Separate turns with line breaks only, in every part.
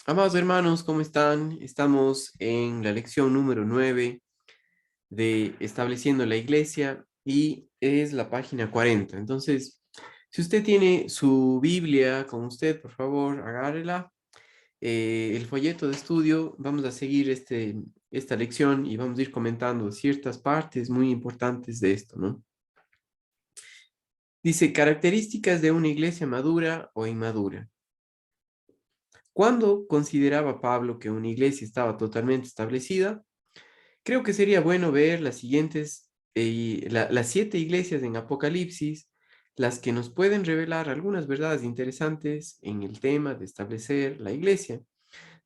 Amados hermanos, ¿cómo están? Estamos en la lección número 9 de Estableciendo la Iglesia y es la página 40. Entonces, si usted tiene su Biblia con usted, por favor, agárrela. El folleto de estudio, vamos a seguir esta lección y vamos a ir comentando ciertas partes muy importantes de esto, ¿no? Dice, características de una iglesia madura o inmadura. ¿Cuándo consideraba Pablo que una iglesia estaba totalmente establecida? Creo que sería bueno ver las siguientes, las 7 iglesias en Apocalipsis, las que nos pueden revelar algunas verdades interesantes en el tema de establecer la iglesia.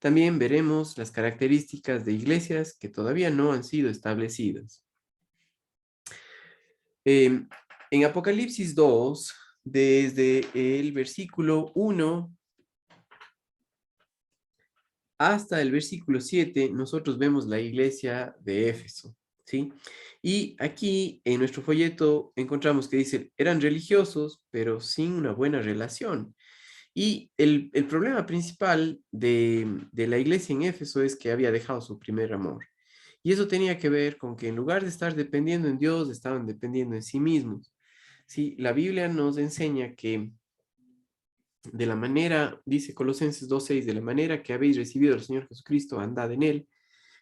También veremos las características de iglesias que todavía no han sido establecidas. Eh, en Apocalipsis 2, desde el versículo 1 hasta el versículo 7, nosotros vemos la iglesia de Éfeso, ¿sí? Y aquí en nuestro folleto encontramos que dice, eran religiosos, pero sin una buena relación. Y el problema principal de la iglesia en Éfeso es que había dejado su primer amor. Y eso tenía que ver con que en lugar de estar dependiendo en Dios, estaban dependiendo en sí mismos. Sí, la Biblia nos enseña que de la manera, dice Colosenses 2:6, de la manera que habéis recibido al Señor Jesucristo, andad en Él.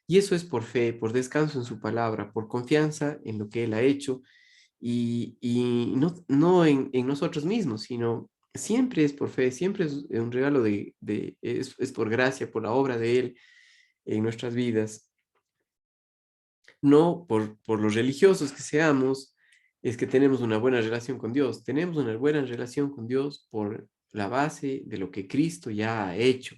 Y eso es por fe, por descanso en su palabra, por confianza en lo que Él ha hecho y no en nosotros mismos, sino siempre es por fe, siempre es un regalo es por gracia, por la obra de Él en nuestras vidas. No por los religiosos que seamos, es que tenemos una buena relación con Dios. Tenemos una buena relación con Dios por la base de lo que Cristo ya ha hecho,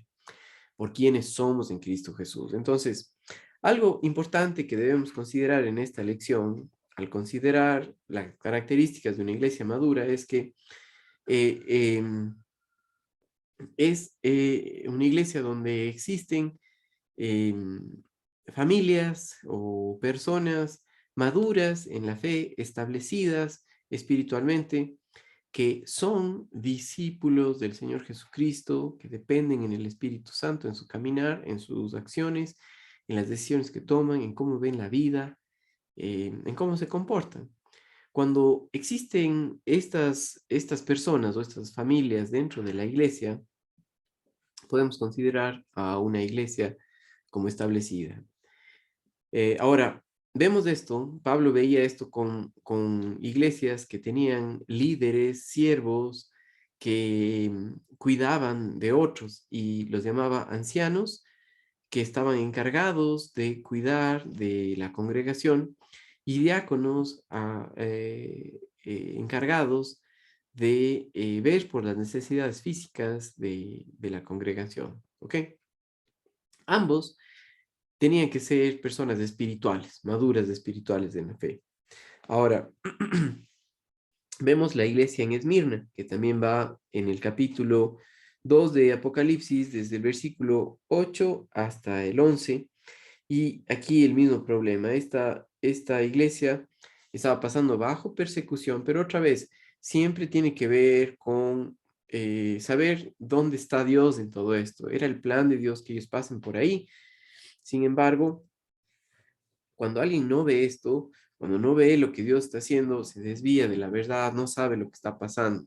por quienes somos en Cristo Jesús. Entonces, algo importante que debemos considerar en esta lección, al considerar las características de una iglesia madura, es que eh, em, es una iglesia donde existen em, familias o personas maduras en la fe, establecidas espiritualmente, que son discípulos del Señor Jesucristo, que dependen en el Espíritu Santo, en su caminar, en sus acciones, en las decisiones que toman, en cómo ven la vida, en cómo se comportan. Cuando existen estas personas o estas familias dentro de la iglesia, podemos considerar a una iglesia como establecida. Ahora, vemos esto, Pablo veía esto con iglesias que tenían líderes, siervos, que cuidaban de otros y los llamaba ancianos, que estaban encargados de cuidar de la congregación y diáconos encargados de ver por las necesidades físicas de la congregación. ¿Ok? Ambos tenían que ser personas espirituales, maduras espirituales en la fe. Ahora, vemos la iglesia en Esmirna, que también va en el capítulo 2 de Apocalipsis, desde el versículo 8 hasta el 11, y aquí el mismo problema. Esta iglesia estaba pasando bajo persecución, pero otra vez, siempre tiene que ver con saber dónde está Dios en todo esto. Era el plan de Dios que ellos pasen por ahí. Sin embargo, cuando alguien no ve esto, cuando no ve lo que Dios está haciendo, se desvía de la verdad, no sabe lo que está pasando.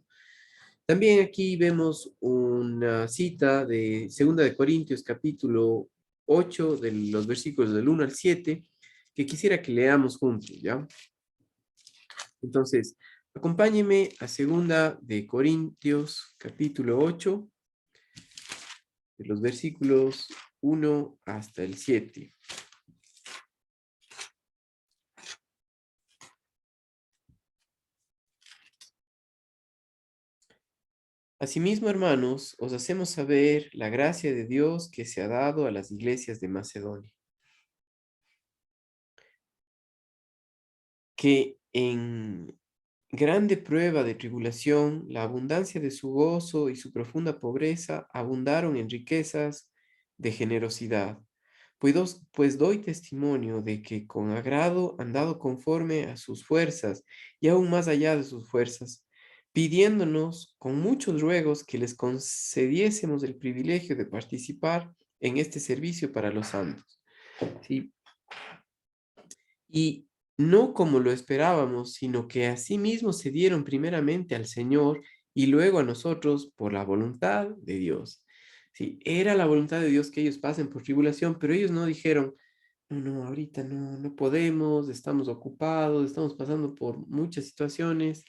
También aquí vemos una cita de 2 de Corintios capítulo 8 de los versículos del 1 al 7 que quisiera que leamos juntos, ¿ya? Entonces, acompáñeme a 2 de Corintios capítulo 8 de los versículos 1 hasta el 7. Asimismo, hermanos, os hacemos saber la gracia de Dios que se ha dado a las iglesias de Macedonia, que en grande prueba de tribulación, la abundancia de su gozo y su profunda pobreza abundaron en riquezas de generosidad. Pues doy testimonio de que con agrado han dado conforme a sus fuerzas y aún más allá de sus fuerzas, pidiéndonos con muchos ruegos que les concediésemos el privilegio de participar en este servicio para los santos, ¿sí? Y no como lo esperábamos, sino que asimismo se dieron primeramente al Señor y luego a nosotros por la voluntad de Dios. Sí, era la voluntad de Dios que ellos pasen por tribulación, pero ellos no dijeron, no, no, ahorita no podemos, estamos ocupados, estamos pasando por muchas situaciones,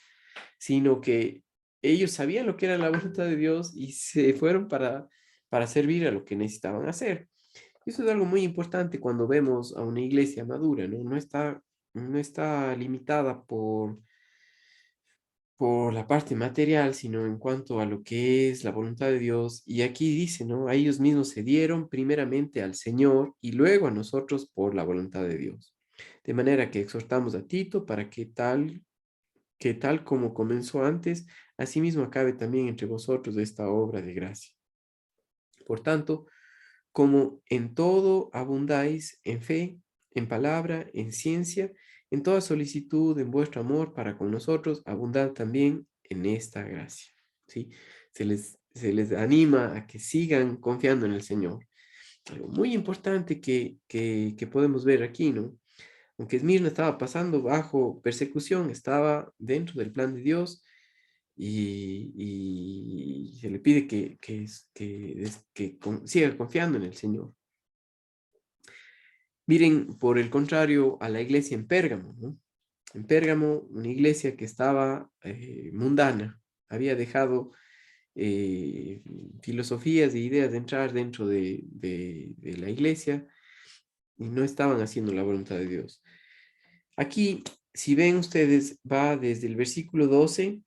sino que ellos sabían lo que era la voluntad de Dios y se fueron para servir a lo que necesitaban hacer. Eso es algo muy importante cuando vemos a una iglesia madura, ¿no? No está limitada por la parte material, sino en cuanto a lo que es la voluntad de Dios. Y aquí dice, ¿no? A ellos mismos se dieron primeramente al Señor y luego a nosotros por la voluntad de Dios. De manera que exhortamos a Tito para que tal como comenzó antes, asimismo acabe también entre vosotros esta obra de gracia. Por tanto, como en todo abundáis en fe, en palabra, en ciencia, en toda solicitud, en vuestro amor para con nosotros, abundad también en esta gracia. ¿Sí? Se les anima a que sigan confiando en el Señor. Algo muy importante que podemos ver aquí, ¿no? Aunque Esmirna estaba pasando bajo persecución, estaba dentro del plan de Dios y se le pide que siga confiando en el Señor. Miren, por el contrario, a la iglesia en Pérgamo, ¿no? En Pérgamo, una iglesia que estaba mundana, había dejado filosofías e ideas de entrar dentro de la iglesia y no estaban haciendo la voluntad de Dios. Aquí, si ven ustedes, va desde el versículo 12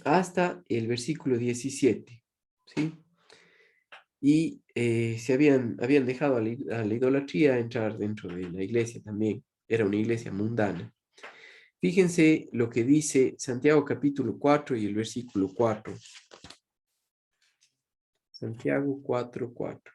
hasta el versículo 17, ¿sí? Y se habían dejado a la idolatría entrar dentro de la iglesia también. Era una iglesia mundana. Fíjense lo que dice Santiago capítulo 4 y el versículo 4. Santiago 4:4.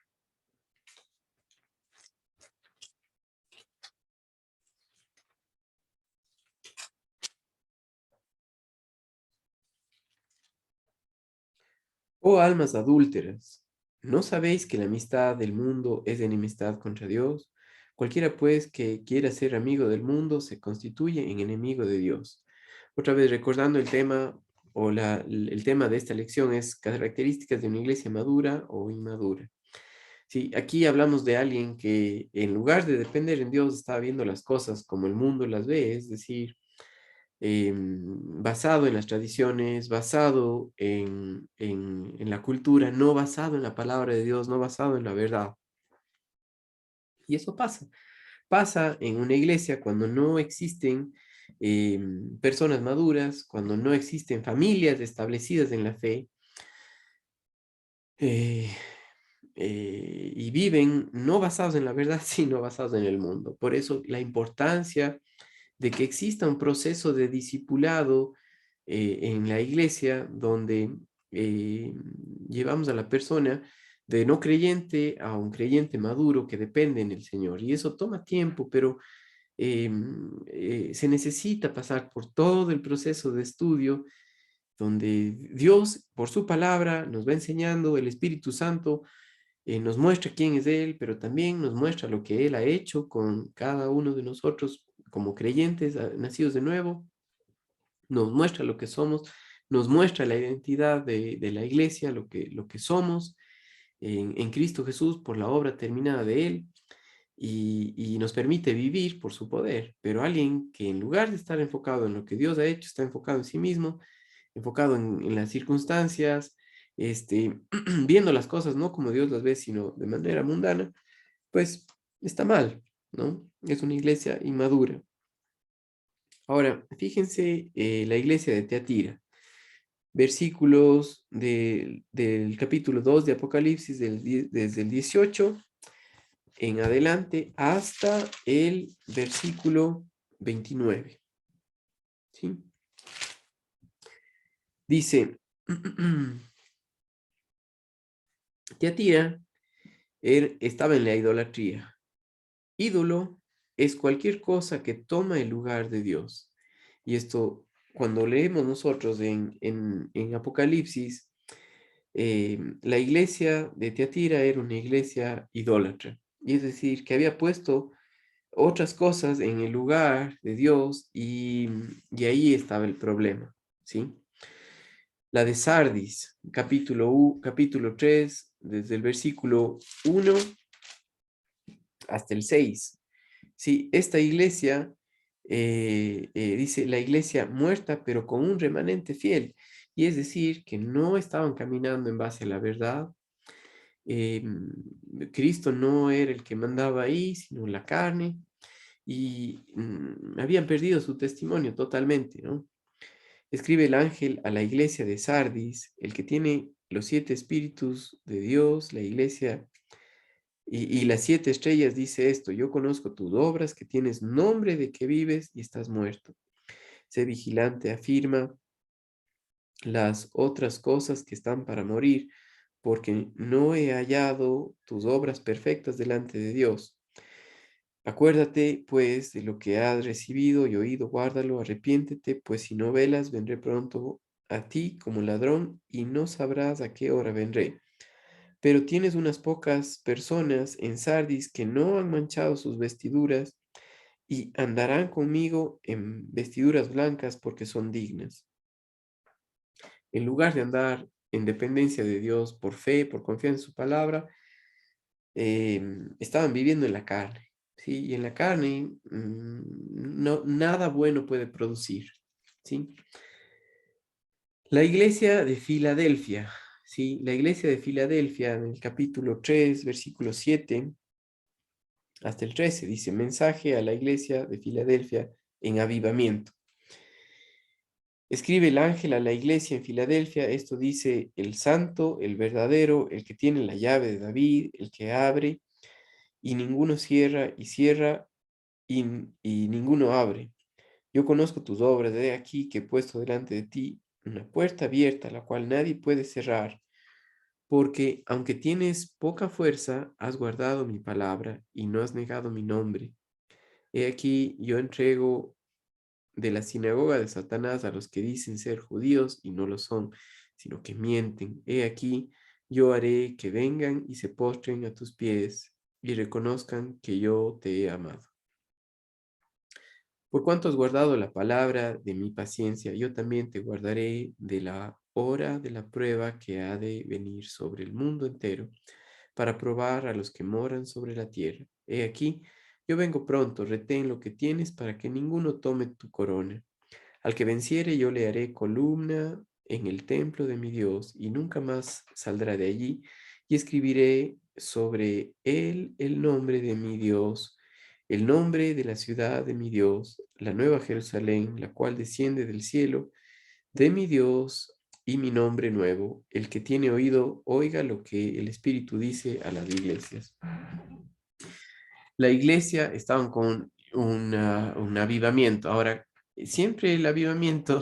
Oh almas adúlteras, ¿no sabéis que la amistad del mundo es enemistad contra Dios? Cualquiera pues que quiera ser amigo del mundo se constituye en enemigo de Dios. Otra vez recordando el tema o el tema de esta lección es características de una iglesia madura o inmadura. Sí, aquí hablamos de alguien que en lugar de depender en Dios está viendo las cosas como el mundo las ve, es decir, basado en las tradiciones, basado en la cultura, no basado en la palabra de Dios, no basado en la verdad. Y eso pasa en una iglesia cuando no existen personas maduras, cuando no existen familias establecidas en la fe, eh, y viven no basados en la verdad, sino basados en el mundo. Por eso la importancia de que exista un proceso de discipulado en la iglesia donde eh, llevamos a la persona de no creyente a un creyente maduro que depende en el Señor. Y eso toma tiempo, pero se necesita pasar por todo el proceso de estudio donde Dios, por su palabra, nos va enseñando, el Espíritu Santo nos muestra quién es Él, pero también nos muestra lo que Él ha hecho con cada uno de nosotros como creyentes nacidos de nuevo, nos muestra lo que somos, nos muestra la identidad de la iglesia, lo que somos en Cristo Jesús por la obra terminada de Él y nos permite vivir por su poder. Pero alguien que en lugar de estar enfocado en lo que Dios ha hecho, está enfocado en sí mismo, enfocado en las circunstancias, viendo las cosas no como Dios las ve, sino de manera mundana, pues está mal, ¿no? Es una iglesia inmadura. Ahora, fíjense la iglesia de Teatira, versículos del capítulo 2 de Apocalipsis, desde el 18 en adelante hasta el versículo 29. ¿Sí? Dice, Teatira estaba en la idolatría. Ídolo es cualquier cosa que toma el lugar de Dios. Y esto, cuando leemos nosotros en Apocalipsis, La iglesia de Tiatira era una iglesia idólatra, y es decir, que había puesto otras cosas en el lugar de Dios y ahí estaba el problema, ¿sí? La de Sardis, capítulo 3, desde el versículo 1 hasta el 6. Sí, esta iglesia, dice, la iglesia muerta, pero con un remanente fiel. Y es decir, que no estaban caminando en base a la verdad. Cristo no era el que mandaba ahí, sino la carne. Y habían perdido su testimonio totalmente, ¿no? Escribe el ángel a la iglesia de Sardis, el que tiene los 7 espíritus de Dios, la iglesia y las 7 estrellas, dice esto: yo conozco tus obras, que tienes nombre de que vives y estás muerto. Sé vigilante, afirma las otras cosas que están para morir, porque no he hallado tus obras perfectas delante de Dios. Acuérdate, pues, de lo que has recibido y oído, guárdalo, arrepiéntete, pues si no velas, vendré pronto a ti como ladrón y no sabrás a qué hora vendré. Pero tienes unas pocas personas en Sardis que no han manchado sus vestiduras y andarán conmigo en vestiduras blancas porque son dignas. En lugar de andar en dependencia de Dios por fe, por confianza en su palabra, estaban viviendo en la carne, ¿sí? Y en la carne no, nada bueno puede producir, ¿sí? La iglesia de Filadelfia, ¿sí? La iglesia de Filadelfia, en el capítulo 3, versículo 7 hasta el 13, dice: mensaje a la iglesia de Filadelfia en avivamiento. Escribe el ángel a la iglesia en Filadelfia, esto dice el santo, el verdadero, el que tiene la llave de David, el que abre y ninguno cierra, y cierra y ninguno abre. Yo conozco tus obras, he aquí que he puesto delante de ti una puerta abierta, la cual nadie puede cerrar, porque aunque tienes poca fuerza, has guardado mi palabra y no has negado mi nombre. He aquí, yo entrego de la sinagoga de Satanás a los que dicen ser judíos y no lo son, sino que mienten. He aquí, yo haré que vengan y se postren a tus pies y reconozcan que yo te he amado. Por cuanto has guardado la palabra de mi paciencia, yo también te guardaré de la hora de la prueba que ha de venir sobre el mundo entero, para probar a los que moran sobre la tierra. He aquí, yo vengo pronto, retén lo que tienes para que ninguno tome tu corona. Al que venciere yo le haré columna en el templo de mi Dios, y nunca más saldrá de allí, y escribiré sobre él el nombre de mi Dios, el nombre de la ciudad de mi Dios, la nueva Jerusalén, la cual desciende del cielo, de mi Dios, y mi nombre nuevo. El que tiene oído, oiga lo que el Espíritu dice a las iglesias. La iglesia estaban con un avivamiento. Ahora, siempre el avivamiento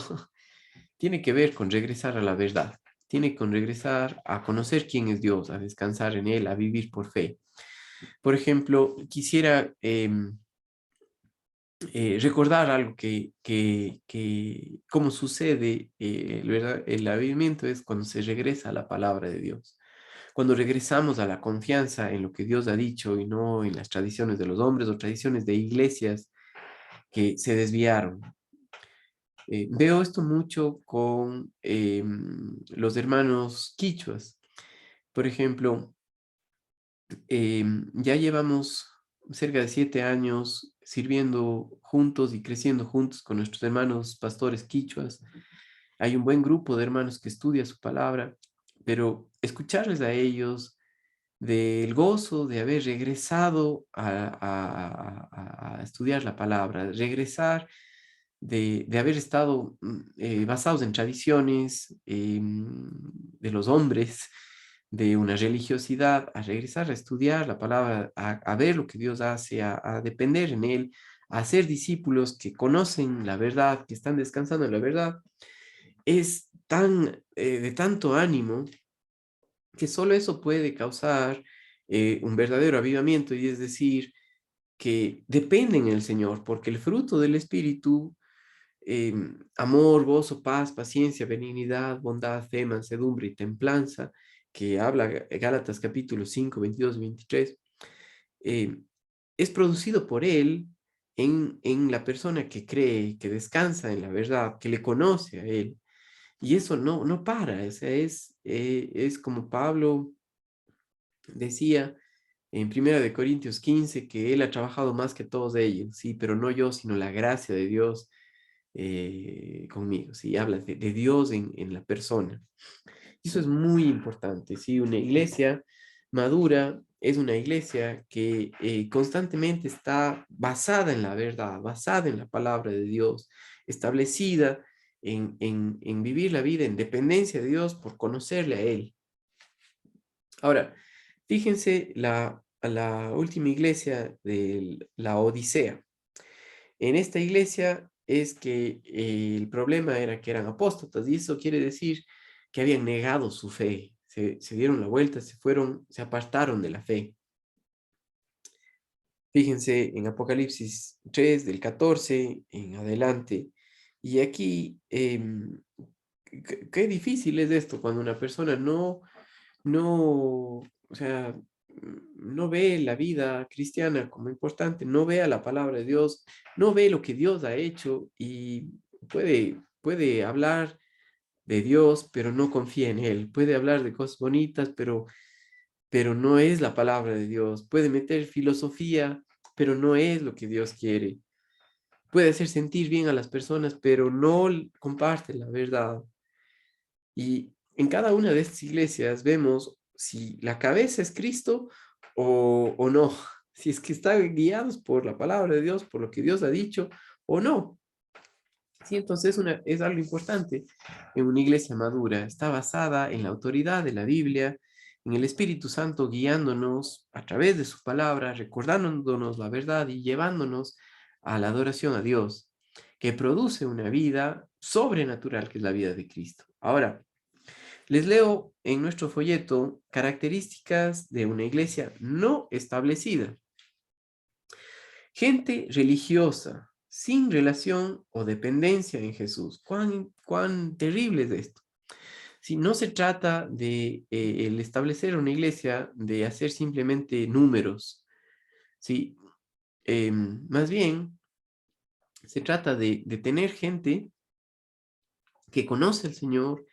tiene que ver con regresar a la verdad, tiene que regresar a conocer quién es Dios, a descansar en Él, a vivir por fe. Por ejemplo, quisiera recordar algo cómo sucede, ¿verdad? El avivamiento es cuando se regresa a la palabra de Dios. Cuando regresamos a la confianza en lo que Dios ha dicho y no en las tradiciones de los hombres o tradiciones de iglesias que se desviaron. Veo esto mucho con los hermanos quichuas. Por ejemplo, ya llevamos cerca de 7 años sirviendo juntos y creciendo juntos con nuestros hermanos pastores quichuas. Hay un buen grupo de hermanos que estudia su palabra, pero escucharles a ellos del gozo de haber regresado a estudiar la palabra, regresar de haber estado basados en tradiciones de los hombres, de una religiosidad, a regresar a estudiar la palabra, a ver lo que Dios hace, a depender en Él, a ser discípulos que conocen la verdad, que están descansando en la verdad, es tan de tanto ánimo que solo eso puede causar un verdadero avivamiento, y es decir, que dependen en el Señor, porque el fruto del Espíritu amor, gozo, paz, paciencia, benignidad, bondad, fe, mansedumbre y templanza, que habla Gálatas capítulo 5, 22 y 23, eh, es producido por Él en la persona que cree, que descansa en la verdad, que le conoce a Él. Y eso no para, o sea, es como Pablo decía en Primera de Corintios 15, que Él ha trabajado más que todos ellos, sí, pero no yo, sino la gracia de Dios conmigo, sí, habla de Dios en la persona. Eso es muy importante, ¿sí? Una iglesia madura es una iglesia que constantemente está basada en la verdad, basada en la palabra de Dios, establecida en vivir la vida en dependencia de Dios por conocerle a Él. Ahora, fíjense la última iglesia de la Odisea. En esta iglesia es que el problema era que eran apóstatas y eso quiere decir que habían negado su fe, se dieron la vuelta, se fueron, se apartaron de la fe. Fíjense en Apocalipsis 3 del 14 en adelante. Y aquí, qué difícil es esto cuando una persona o sea, no ve la vida cristiana como importante, no ve a la palabra de Dios, no ve lo que Dios ha hecho y puede hablar de Dios, pero no confía en Él. Puede hablar de cosas bonitas, pero no es la palabra de Dios. Puede meter filosofía, pero no es lo que Dios quiere. Puede hacer sentir bien a las personas, pero no comparte la verdad. Y en cada una de estas iglesias vemos si la cabeza es Cristo o no, si es que están guiados por la palabra de Dios, por lo que Dios ha dicho o no. Sí, entonces es algo importante en una iglesia madura. Está basada en la autoridad de la Biblia, en el Espíritu Santo guiándonos a través de su palabra, recordándonos la verdad y llevándonos a la adoración a Dios, que produce una vida sobrenatural, que es la vida de Cristo. Ahora, les leo en nuestro folleto características de una iglesia no establecida. Gente religiosa, sin relación o dependencia en Jesús. ¿Cuán terrible es esto? Si no se trata de el establecer una iglesia, de hacer simplemente números, ¿sí? Más bien, se trata de tener gente que conoce al Señor,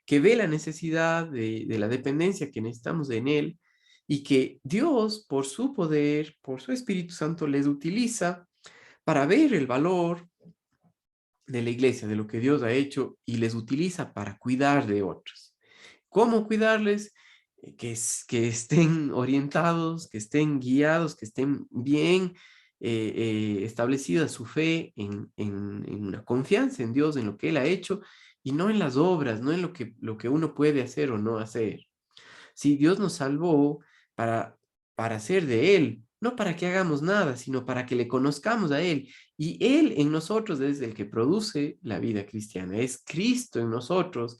que ve la necesidad de la dependencia que necesitamos en Él y que Dios, por su poder, por su Espíritu Santo, les utiliza para ver el valor de la iglesia, de lo que Dios ha hecho y les utiliza para cuidar de otros. ¿Cómo cuidarles? Que estén orientados, que estén guiados, que estén bien establecida su fe en una confianza en Dios, en lo que Él ha hecho y no en las obras, no en lo que uno puede hacer o no hacer. Si Dios nos salvó para, para ser de Él, no para que hagamos nada, sino para que le conozcamos a Él. Y Él en nosotros es el que produce la vida cristiana. Es Cristo en nosotros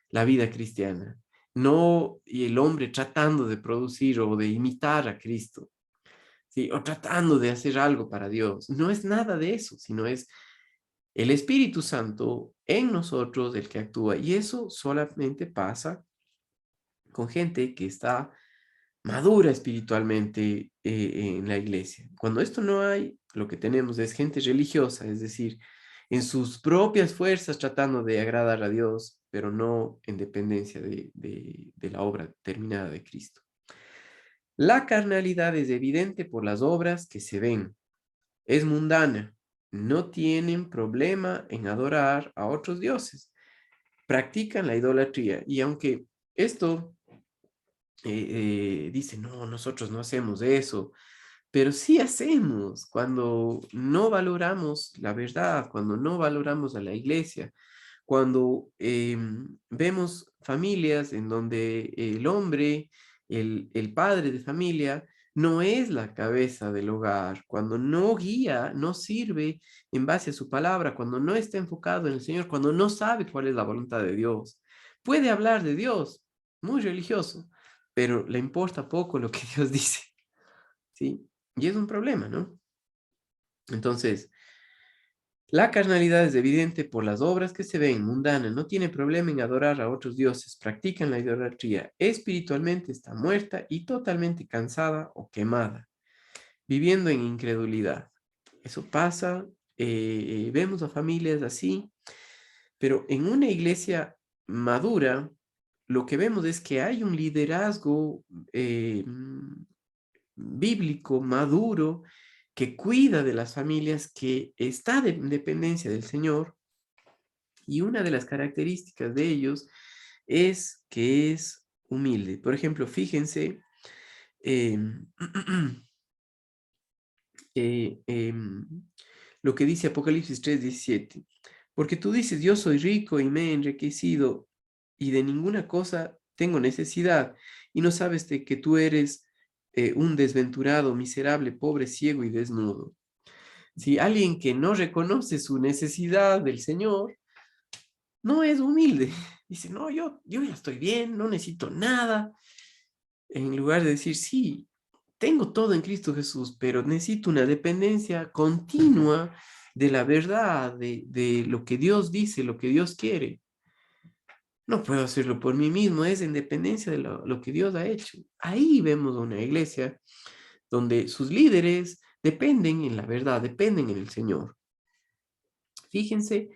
la vida cristiana. No y el hombre tratando de producir o de imitar a Cristo, ¿sí? O tratando de hacer algo para Dios. No es nada de eso, sino es el Espíritu Santo en nosotros el que actúa. Y eso solamente pasa con gente que está madura espiritualmente en la iglesia. Cuando esto no hay, lo que tenemos es gente religiosa, es decir, en sus propias fuerzas tratando de agradar a Dios, pero no en dependencia de la obra terminada de Cristo. La carnalidad es evidente por las obras que se ven. Es mundana. No tienen problema en adorar a otros dioses. Practican la idolatría. Y aunque esto dice, no, nosotros no hacemos eso, pero sí hacemos cuando no valoramos la verdad, cuando no valoramos a la iglesia, cuando vemos familias en donde el hombre, el padre de familia, no es la cabeza del hogar, cuando no guía, no sirve en base a su palabra, cuando no está enfocado en el Señor, cuando no sabe cuál es la voluntad de Dios. Puede hablar de Dios, muy religioso, pero le importa poco lo que Dios dice, ¿sí? Y es un problema, ¿no? Entonces, La carnalidad es evidente por las obras que se ven, mundana, no tiene problema en adorar a otros dioses, practican la idolatría, espiritualmente está muerta y totalmente cansada o quemada, viviendo en incredulidad. Eso pasa, vemos a familias así, pero en una iglesia madura, lo que vemos es que hay un liderazgo bíblico, maduro, que cuida de las familias, que está en dependencia del Señor, y una de las características de ellos es que es humilde. Por ejemplo, fíjense, em, lo que dice Apocalipsis 3:17. Porque tú dices, yo soy rico y me he enriquecido y de ninguna cosa tengo necesidad, y no sabes de que tú eres un desventurado, miserable, pobre, ciego y desnudo. Si alguien que no reconoce su necesidad del Señor, no es humilde. Dice, no, yo ya estoy bien, no necesito nada. En lugar de decir, sí, tengo todo en Cristo Jesús, pero necesito una dependencia continua de la verdad, de lo que Dios dice, lo que Dios quiere. No puedo hacerlo por mí mismo, es en dependencia de lo que Dios ha hecho. Ahí vemos una iglesia donde sus líderes dependen en la verdad, dependen en el Señor. Fíjense,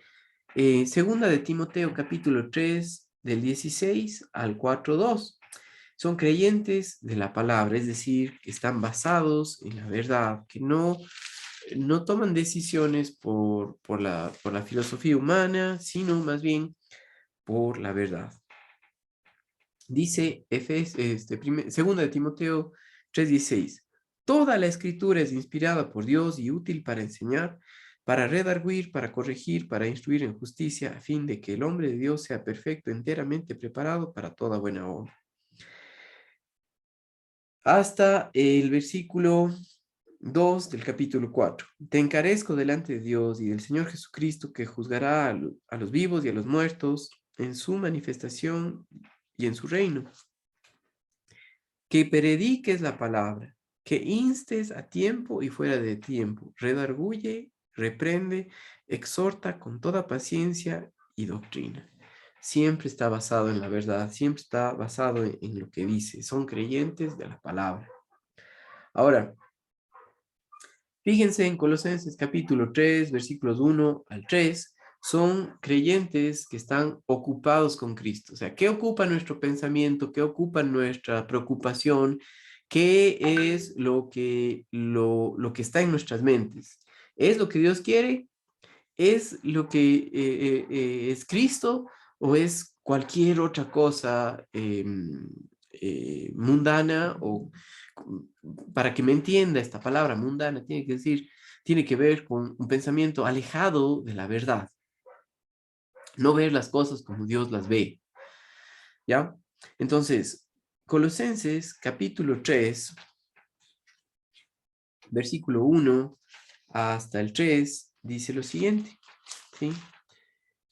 segunda de Timoteo capítulo 3 del 16 al 4:2. Son creyentes de la palabra, es decir, que están basados en la verdad, que no toman decisiones por la filosofía humana, sino más bien por la verdad. Dice segunda de Timoteo 3:16, toda la escritura es inspirada por Dios y útil para enseñar, para redarguir, para corregir, para instruir en justicia, a fin de que el hombre de Dios sea perfecto, enteramente preparado para toda buena obra. Hasta el versículo 2 del capítulo 4. Te encarezco delante de Dios y del Señor Jesucristo, que juzgará a los vivos y a los muertos en su manifestación y en su reino. Que prediques la palabra, que instes a tiempo y fuera de tiempo, redarguye, reprende, exhorta con toda paciencia y doctrina. Siempre está basado en la verdad, siempre está basado en lo que dice. Son creyentes de la palabra. Ahora, fíjense en Colosenses capítulo 3, versículos 1 al 3, son creyentes que están ocupados con Cristo. O sea, ¿qué ocupa nuestro pensamiento? ¿Qué ocupa nuestra preocupación? ¿Qué es lo que está en nuestras mentes? ¿Es lo que Dios quiere? ¿Es lo que es Cristo o es cualquier otra cosa mundana? O para que me entienda esta palabra mundana, tiene que decir, tiene que ver con un pensamiento alejado de la verdad, no ver las cosas como Dios las ve, ¿ya? Entonces, Colosenses capítulo 3, versículo 1 hasta el 3, dice lo siguiente, ¿sí?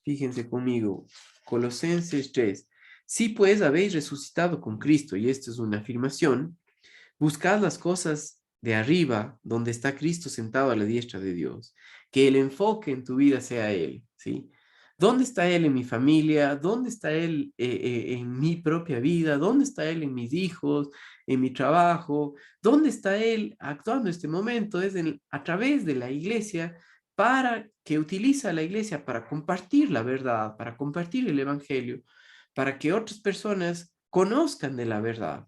Fíjense conmigo, Colosenses 3. Si pues habéis resucitado con Cristo, y esto es una afirmación, buscad las cosas de arriba, donde está Cristo sentado a la diestra de Dios. Que el enfoque en tu vida sea Él, ¿sí? ¿Dónde está Él en mi familia? ¿Dónde está Él en mi propia vida? ¿Dónde está Él en mis hijos, en mi trabajo? ¿Dónde está Él actuando en este momento? Es a través de la iglesia, para que utiliza la iglesia para compartir la verdad, para compartir el evangelio, para que otras personas conozcan de la verdad.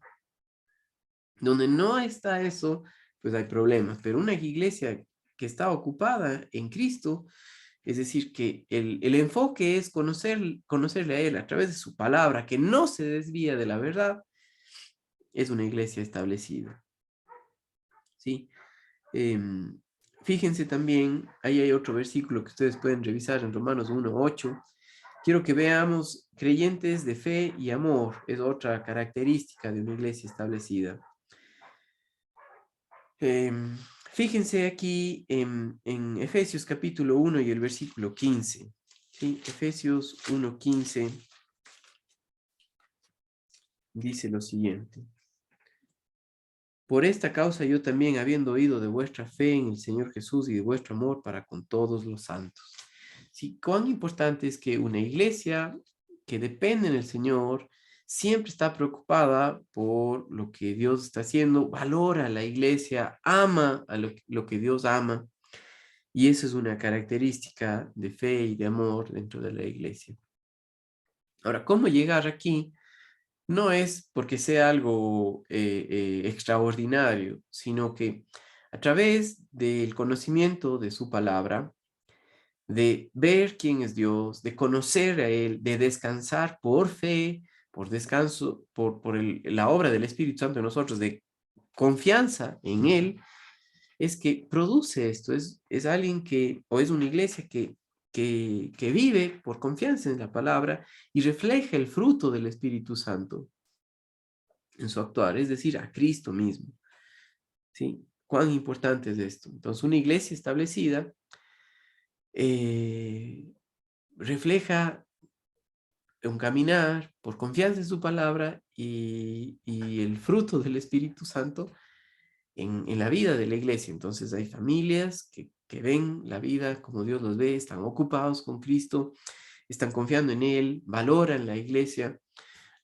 Donde no está eso, pues hay problemas. Pero una iglesia que está ocupada en Cristo, es decir, que el enfoque es conocerle a Él a través de su palabra, que no se desvía de la verdad, es una iglesia establecida. ¿Sí? Fíjense también, ahí hay otro versículo que ustedes pueden revisar en Romanos 1:8. Quiero que veamos creyentes de fe y amor, es otra característica de una iglesia establecida. Fíjense aquí en Efesios capítulo 1 y el versículo 15. ¿Sí? Efesios 1:15 dice lo siguiente. Por esta causa yo también, habiendo oído de vuestra fe en el Señor Jesús y de vuestro amor para con todos los santos. Sí, cuán importante es que una iglesia que depende del Señor siempre está preocupada por lo que Dios está haciendo, valora a la iglesia, ama a lo que Dios ama, y eso es una característica de fe y de amor dentro de la iglesia. Ahora, ¿cómo llegar aquí? No es porque sea algo extraordinario, sino que a través del conocimiento de su palabra, de ver quién es Dios, de conocer a Él, de descansar por fe, por descanso, la obra del Espíritu Santo en nosotros, de confianza en Él, es que produce esto, es alguien que, o es una iglesia que vive por confianza en la palabra y refleja el fruto del Espíritu Santo en su actuar, es decir, a Cristo mismo, ¿sí? ¿Cuán importante es esto? Entonces, una iglesia establecida eh, refleja un caminar por confianza en su palabra y el fruto del Espíritu Santo en la vida de la iglesia. Entonces hay familias que ven la vida como Dios los ve, están ocupados con Cristo, están confiando en Él, valoran la iglesia,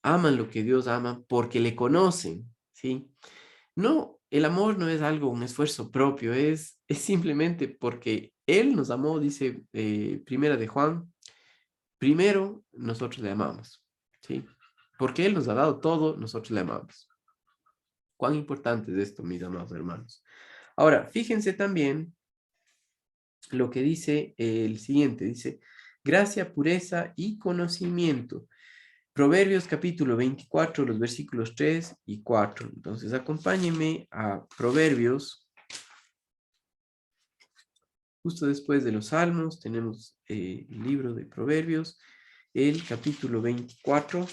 aman lo que Dios ama porque le conocen, ¿sí? No, el amor no es algo, un esfuerzo propio, es simplemente porque Él nos amó, dice Primera de Juan, primero nosotros le amamos, ¿sí? Porque Él nos ha dado todo, nosotros le amamos. ¿Cuán importante es esto, mis amados hermanos? Ahora, fíjense también lo que dice el siguiente, dice, gracia, pureza y conocimiento. Proverbios capítulo 24, los versículos 3 y 4. Entonces, acompáñenme a Proverbios. Justo después de los Salmos tenemos el libro de Proverbios, el capítulo 24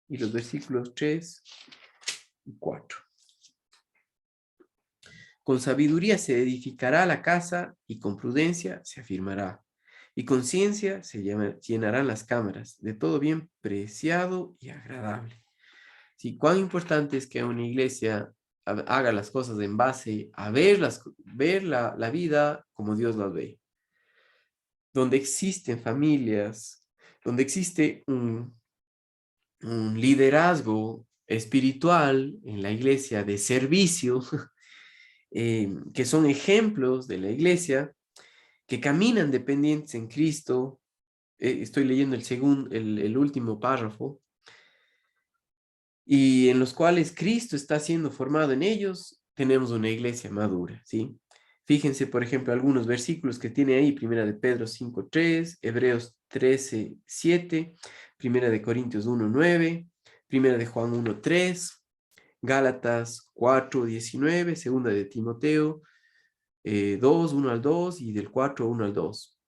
y los versículos 3 y 4. Con sabiduría se edificará la casa y con prudencia se afirmará. Y con ciencia se llenarán las cámaras de todo bien preciado y agradable. Sí, cuán importante es que una iglesia haga las cosas en base a ver la vida como Dios la ve. Donde existen familias, donde existe un liderazgo espiritual en la iglesia de servicio, que son ejemplos de la iglesia, que caminan dependientes en Cristo. Estoy leyendo el último párrafo, y en los cuales Cristo está siendo formado en ellos, tenemos una iglesia madura, ¿sí? Fíjense, por ejemplo, algunos versículos que tiene ahí, Primera de Pedro 5:3, Hebreos 13:7, Primera de Corintios 1:9, Primera de Juan 1:3, Gálatas 4:19, Segunda de Timoteo 2, 1 al 2 y del 4, 1 al 2.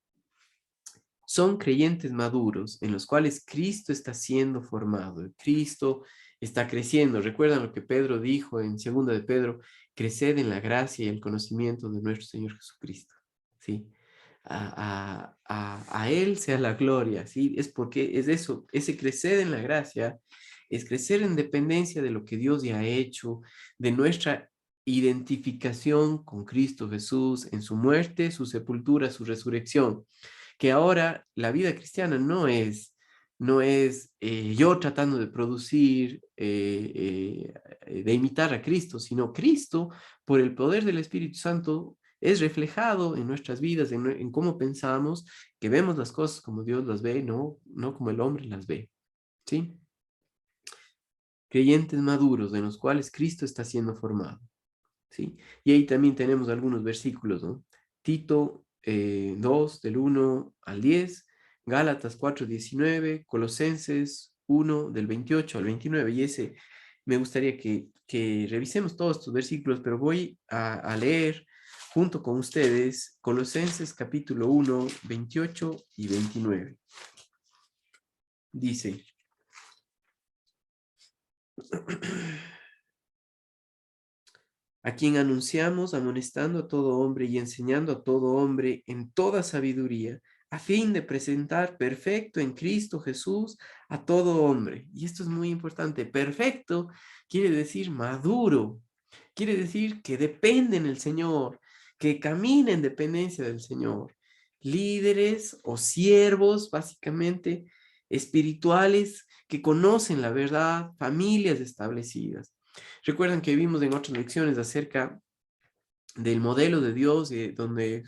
Son creyentes maduros en los cuales Cristo está siendo formado, Cristo está creciendo. ¿Recuerdan lo que Pedro dijo en segunda de Pedro? Creced en la gracia y el conocimiento de nuestro Señor Jesucristo, ¿sí? A Él sea la gloria, ¿sí? Es porque es eso, ese crecer en la gracia, es crecer en dependencia de lo que Dios ya ha hecho, de nuestra identificación con Cristo Jesús en su muerte, su sepultura, su resurrección, que ahora la vida cristiana no es yo tratando de producir, de imitar a Cristo, sino Cristo, por el poder del Espíritu Santo, es reflejado en nuestras vidas, en cómo pensamos, que vemos las cosas como Dios las ve, no como el hombre las ve, ¿sí? Creyentes maduros en los cuales Cristo está siendo formado, ¿sí? Y ahí también tenemos algunos versículos, ¿no? Tito 2, del 1 al 10, Gálatas 4:19, Colosenses 1, del 28 al 29, y ese me gustaría que revisemos todos estos versículos, pero voy a leer junto con ustedes Colosenses capítulo 1, 28 y 29. Dice, a quien anunciamos amonestando a todo hombre y enseñando a todo hombre en toda sabiduría, a fin de presentar perfecto en Cristo Jesús a todo hombre. Y esto es muy importante. Perfecto quiere decir maduro, Quiere decir que dependen del Señor, que caminen en dependencia del Señor. Líderes o siervos, básicamente, espirituales que conocen la verdad, familias establecidas. Recuerdan que vimos en otras lecciones acerca del modelo de Dios, donde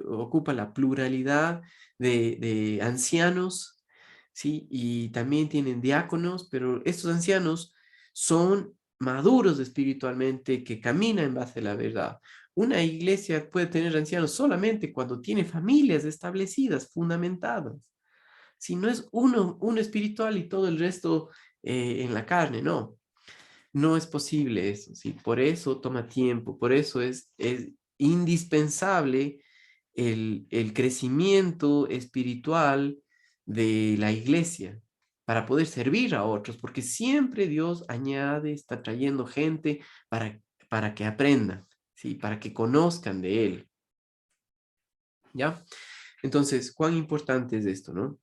ocupa la pluralidad de ancianos, ¿sí? Y también tienen diáconos, pero estos ancianos son maduros espiritualmente, que caminan en base a la verdad. Una iglesia puede tener ancianos solamente cuando tiene familias establecidas, fundamentadas. Si no es uno espiritual y todo el resto en la carne, no. No es posible eso, ¿sí? Por eso toma tiempo, por eso es indispensable el crecimiento espiritual de la iglesia para poder servir a otros, porque siempre Dios añade, está trayendo gente para que aprendan, ¿sí? Para que conozcan de Él, ¿ya? Entonces, ¿cuán importante es esto, no?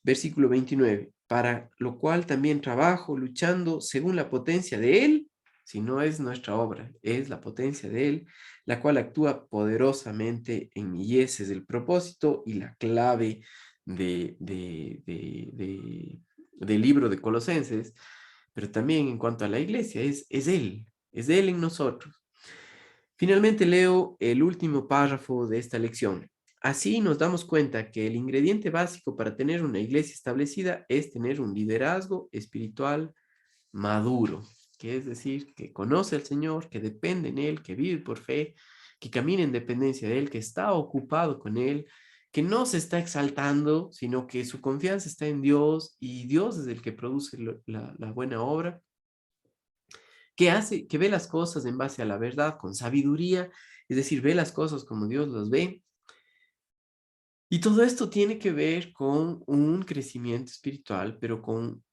Versículo 29, para lo cual también trabajo luchando según la potencia de Él, si no es nuestra obra, es la potencia de Él, la cual actúa poderosamente en mí. Y ese es el propósito y la clave del libro de Colosenses, pero también en cuanto a la iglesia, es Él en nosotros. Finalmente leo el último párrafo de esta lección. Así nos damos cuenta que el ingrediente básico para tener una iglesia establecida es tener un liderazgo espiritual maduro, que es decir, que conoce al Señor, que depende en Él, que vive por fe, que camina en dependencia de Él, que está ocupado con Él, que no se está exaltando, sino que su confianza está en Dios y Dios es el que produce la buena obra, que ve las cosas en base a la verdad, con sabiduría, es decir, ve las cosas como Dios las ve. Y todo esto tiene que ver con un crecimiento espiritual, pero con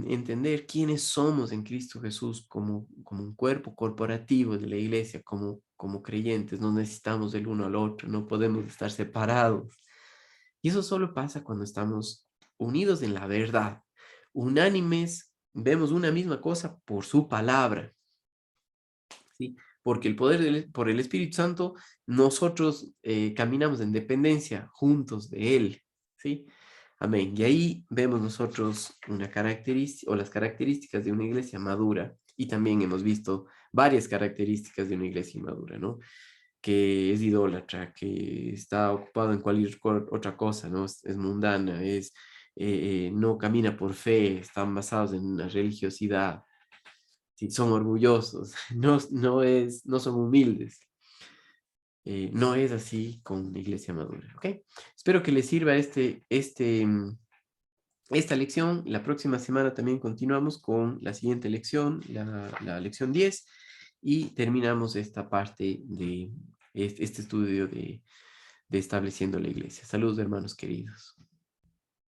entender quiénes somos en Cristo Jesús como un cuerpo corporativo de la iglesia, como creyentes. No necesitamos del uno al otro, no podemos estar separados. Y eso solo pasa cuando estamos unidos en la verdad, unánimes, vemos una misma cosa por su palabra. ¿Sí? Porque por el Espíritu Santo, nosotros caminamos en dependencia juntos de Él, ¿sí? Amén. Y ahí vemos nosotros una característica, o las características de una iglesia madura, y también hemos visto varias características de una iglesia madura, ¿no? Que es idólatra, que está ocupado en cualquier otra cosa, ¿no? Es mundana, no camina por fe, están basados en una religiosidad, sí, son orgullosos, no son humildes. No es así con una iglesia madura, ¿ok? Espero que les sirva esta lección. La próxima semana también continuamos con la siguiente lección, la lección 10, y terminamos esta parte de este estudio de estableciendo la iglesia. Saludos, hermanos queridos.